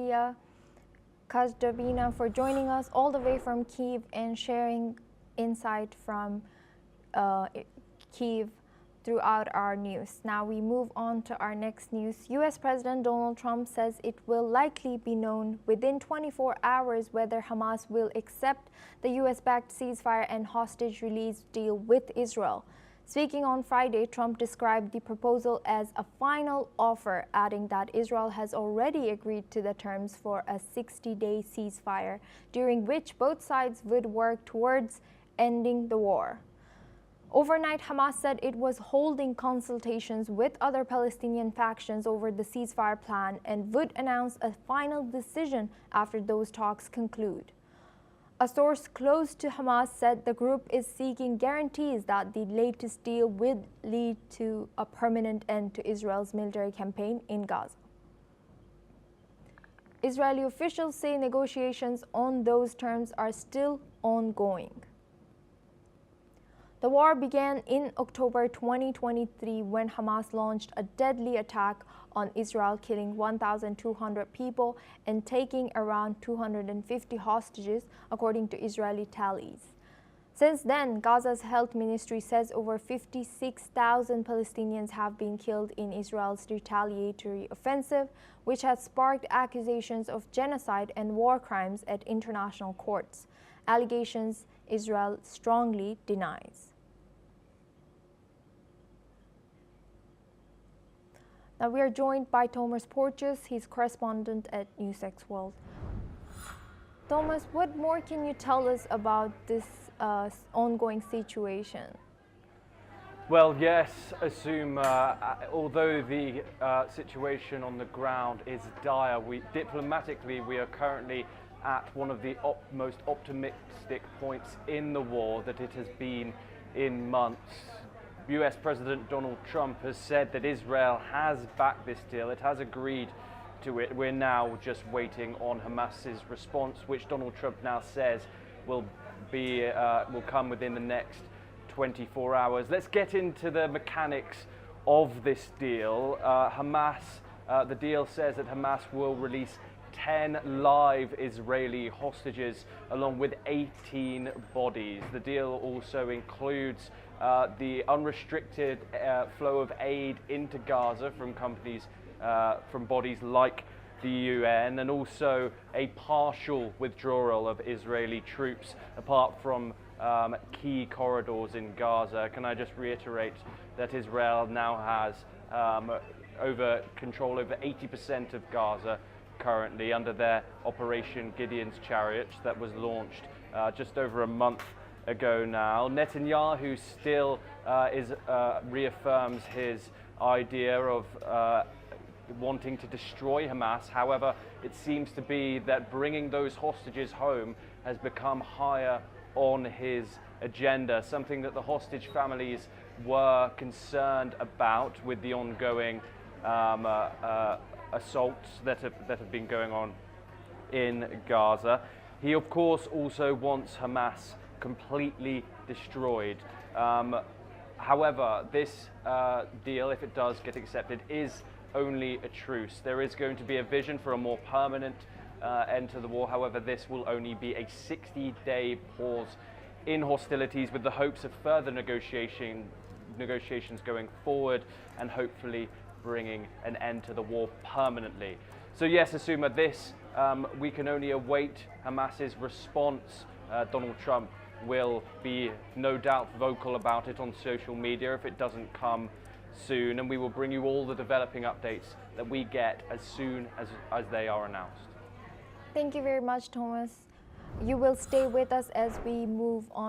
Natalia Kazdabina, for joining us all the way from Kyiv and sharing insight from Kyiv throughout our news. Now we move on to our next news. U.S. President Donald Trump says it will likely be known within 24 hours whether Hamas will accept the U.S.-backed ceasefire and hostage release deal with Israel. Speaking on Friday, Trump described the proposal as a final offer, adding that Israel has already agreed to the terms for a 60-day ceasefire, during which both sides would work towards ending the war. Overnight, Hamas said it was holding consultations with other Palestinian factions over the ceasefire plan and would announce a final decision after those talks conclude. A source close to Hamas said the group is seeking guarantees that the latest deal will lead to a permanent end to Israel's military campaign in Gaza. Israeli officials say negotiations on those terms are still ongoing. The war began in October 2023 when Hamas launched a deadly attack on Israel, killing 1,200 people and taking around 250 hostages, according to Israeli tallies. Since then, Gaza's health ministry says over 56,000 Palestinians have been killed in Israel's retaliatory offensive, which has sparked accusations of genocide and war crimes at international courts, allegations Israel strongly denies. Now we are joined by Thomas Porteous, he's correspondent at NewsX World. Thomas, what more can you tell us about this ongoing situation? Well, yes, assume although the situation on the ground is dire, diplomatically we are currently at one of the most optimistic points in the war that it has been in months. US President Donald Trump has said that Israel has backed this deal, it has agreed to it. We're now just waiting on Hamas's response, which Donald Trump now says will come within the next 24 hours. Let's get into the mechanics of this deal. The deal says that Hamas will release 10 live Israeli hostages along with 18 bodies. The deal also includes the unrestricted flow of aid into Gaza from from bodies like the UN, and also a partial withdrawal of Israeli troops apart from key corridors in Gaza. Can I just reiterate that Israel now has control over 80% of Gaza currently under their Operation Gideon's Chariot that was launched just over a month ago now. Netanyahu still reaffirms his idea of wanting to destroy Hamas. However, it seems to be that bringing those hostages home has become higher on his agenda, something that the hostage families were concerned about with the ongoing assaults that have been going on in Gaza. He, of course, also wants Hamas completely destroyed. However, this deal, if it does get accepted, is only a truce. There is going to be a vision for a more permanent end to the war. However, this will only be a 60-day pause in hostilities with the hopes of further negotiations going forward and hopefully bringing an end to the war permanently. So yes, Asuma, we can only await Hamas's response. Donald Trump will be no doubt vocal about it on social media if it doesn't come soon, and we will bring you all the developing updates that we get as soon as they are announced. Thank you very much, Thomas. You will stay with us as we move on.